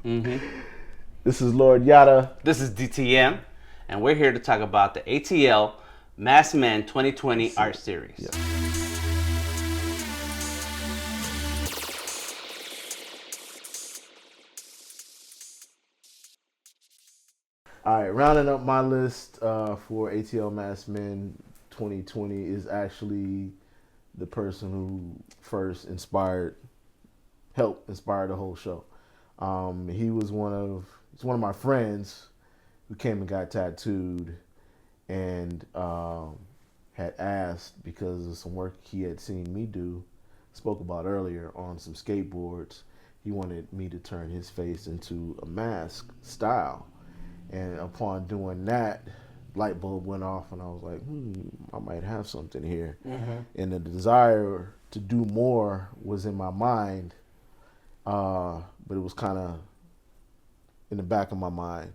This is Lord Yatta. This is DTM, and we're here to talk about the ATL Masked Men 2020 art series. Yeah. All right, rounding up my list for ATL Masked Men 2020 is actually the person who first helped inspire the whole show. He's one of my friends who came and got tattooed, and had asked, because of some work he had seen me spoke about earlier on some skateboards, he wanted me to turn his face into a mask style. And upon doing that, light bulb went off, and I was like, I might have something here. And the desire to do more was in my mind, but it was kind of in the back of my mind.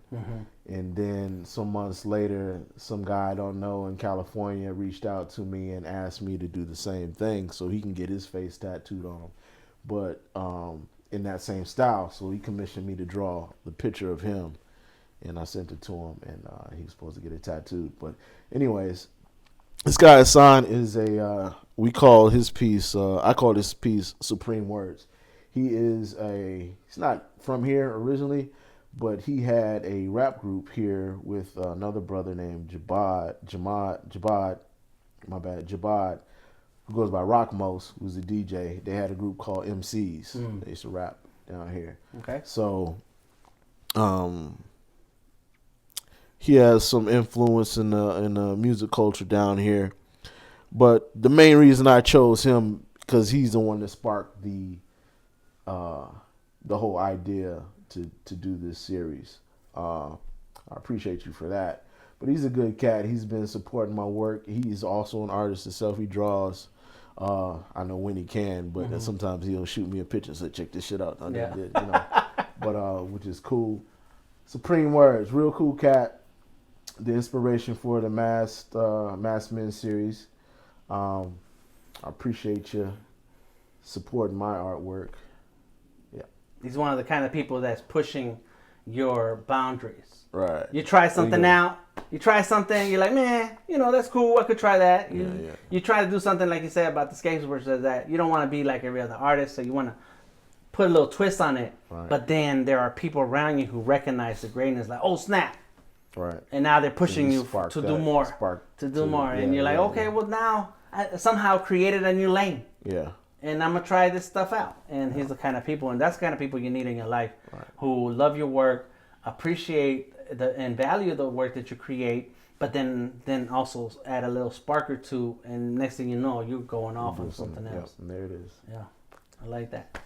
And then some months later, some guy I don't know in California reached out to me and asked me to do the same thing so he can get his face tattooed on him, but in that same style. So he commissioned me to draw the picture of him, and I sent it to him, and he was supposed to get it tattooed. But anyways, this guy Hasan is we call his piece, I call this piece Supreme Words. He's not from here originally, but he had a rap group here with another brother named Jabad, who goes by Rockmos, who's a DJ. They had a group called MCs. They used to rap down here. Okay. So, he has some influence in the music culture down here, but the main reason I chose him because he's the one that sparked the whole idea to do this series. I appreciate you for that. But he's a good cat. He's been supporting my work. He's also an artist himself. He draws. I know when he can, but sometimes he'll shoot me a picture and say, "Check this shit out." But which is cool. Supreme Words, real cool cat. The inspiration for the Masked Men series. I appreciate you supporting my artwork. Yeah, he's one of the kind of people that's pushing your boundaries. Right. You try something out. You try something. You're like, man, that's cool. I could try that. You try to do something like you said about the skateboards, that you don't want to be like every other artist, so you want to put a little twist on it. Right. But then there are people around you who recognize the greatness, like, oh snap. Right. And now they're pushing you to do more. And you're like, okay, well now I somehow created a new lane. Yeah. And I'm going to try this stuff out. And he's the kind of people, and that's the kind of people you need in your life, who love your work, appreciate and value the work that you create, but then also add a little spark or two, and next thing you know, you're going off on something else. And there it is. Yeah, I like that.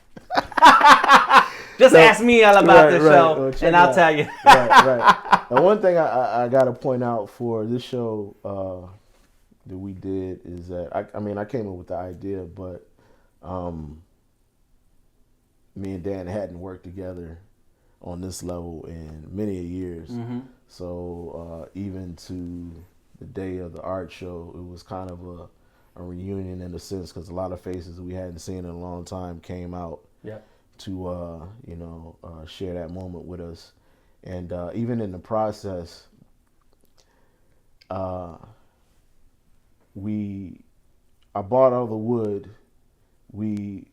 Just ask me all about this show, well, and I'll tell you. Right. And one thing I got to point out for this show that we did is that, I came up with the idea, but me and Dan hadn't worked together on this level in many years. So even to the day of the art show, it was kind of a reunion in a sense, because a lot of faces we hadn't seen in a long time came out to share that moment with us. And even in the process, I bought all the wood. We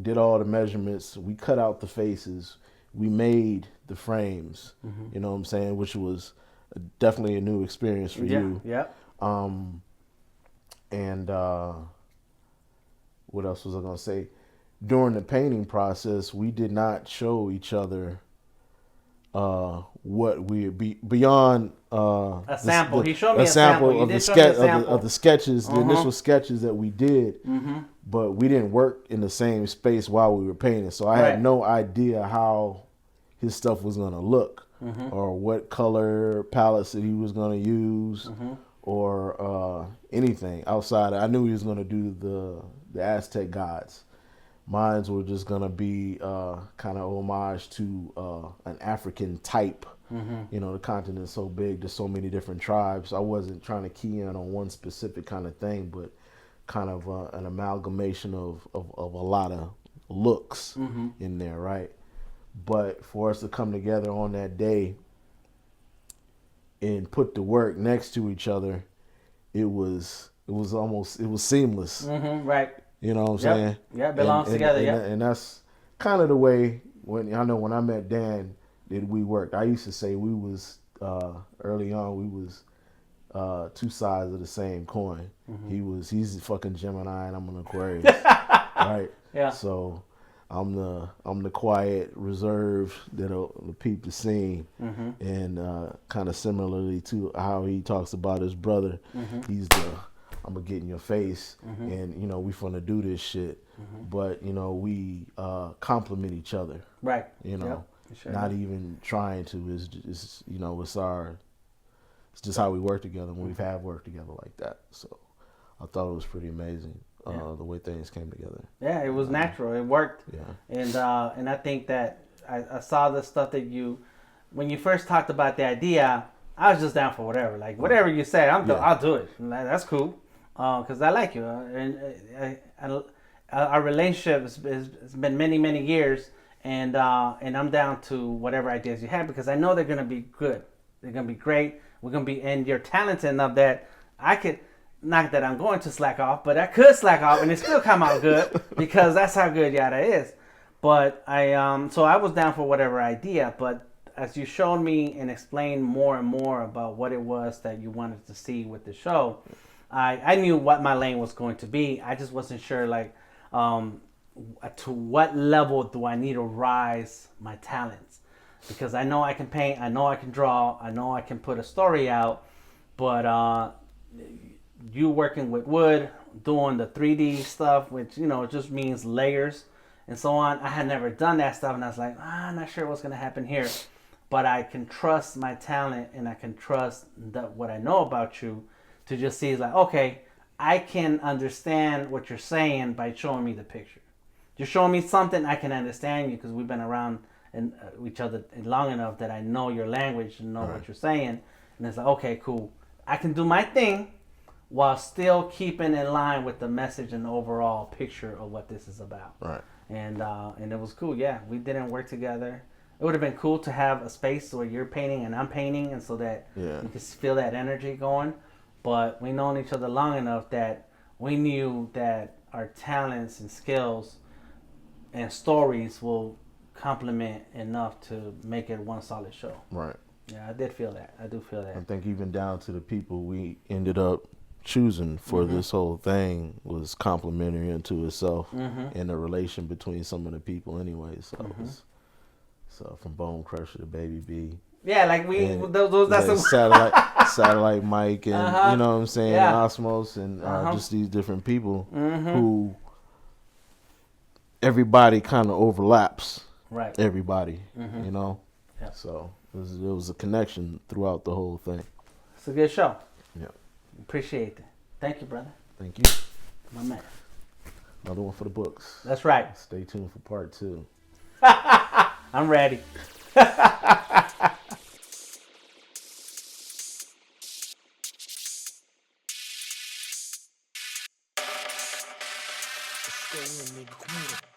did all the measurements. We cut out the faces. We made the frames. You know what I'm saying? Which was definitely a new experience for you. Yeah. And what else was I gonna say? During the painting process, we did not show each other what we be beyond a sample. He showed me a sample of the sketches, the initial sketches that we did, but we didn't work in the same space while we were painting. So I had no idea how his stuff was gonna look, or what color palettes that he was gonna use, or anything outside. I knew he was gonna do the Aztec gods. Mines were just gonna be kind of homage to an African type. The continent's so big, there's so many different tribes. I wasn't trying to key in on one specific kind of thing, but kind of an amalgamation of a lot of looks in there, right? But for us to come together on that day and put the work next to each other, it was seamless. Right. You know what I'm saying? Yeah, it belongs together. And that's kind of the way when I met Dan that we worked. I used to say we was early on we was two sides of the same coin. He's a fucking Gemini and I'm an Aquarius, right? Yeah. So I'm the quiet, reserved that'll peep the scene, and kind of similarly to how he talks about his brother. He's the I'm gonna get in your face, and we finna do this shit. But we complement each other, Right? Sure not even trying to. It's just how we work together. When we've had worked together like that, so I thought it was pretty amazing the way things came together. Yeah, it was natural. It worked. Yeah, and I think that I saw the stuff that when you first talked about the idea, I was just down for whatever. Like whatever you say, I'll do it. Like, that's cool, because I like you, and our relationship has been many years, and I'm down to whatever ideas you have because I know they're gonna be good. They're gonna be great. We're gonna be, and you're talented enough that I could. Not that I'm going to slack off, but I could slack off and it still come out good because that's how good Yatta is. But so I was down for whatever idea. But as you showed me and explained more and more about what it was that you wanted to see with the show, I knew what my lane was going to be. I just wasn't sure to what level do I need to rise my talents, because I know I can paint, I know I can draw, I know I can put a story out, but you working with wood, doing the 3D stuff, which just means layers and so on. I had never done that stuff, and I was like, I'm not sure what's gonna happen here, but I can trust my talent and I can trust what I know about you to just see like, okay, I can understand what you're saying by showing me the picture. You're showing me something, I can understand you because we've been around and each other long enough that I know your language and know what you're saying, and it's like, okay, cool, I can do my thing while still keeping in line with the message and the overall picture of what this is about. Right. And it was cool. Yeah, we didn't work together. It would have been cool to have a space where you're painting and I'm painting, and so that you could feel that energy going. But we known each other long enough that we knew that our talents and skills and stories will complement enough to make it one solid show. Right. Yeah, I did feel that. I do feel that. I think even down to the people we ended up choosing for this whole thing was complementary into itself in the relation between some of the people anyway. So from Bone Crusher to Baby B. Yeah, like that's like satellite Mike and you know what I'm saying, Osmos and just these different people who everybody kind of overlaps. Right. Everybody, Yeah. So it was a connection throughout the whole thing. It's a good show. Yeah. Appreciate it. Thank you, brother. Thank you. My man. Another one for the books. That's right. Stay tuned for part 2. I'm ready. Let's go in, nigga. Come on.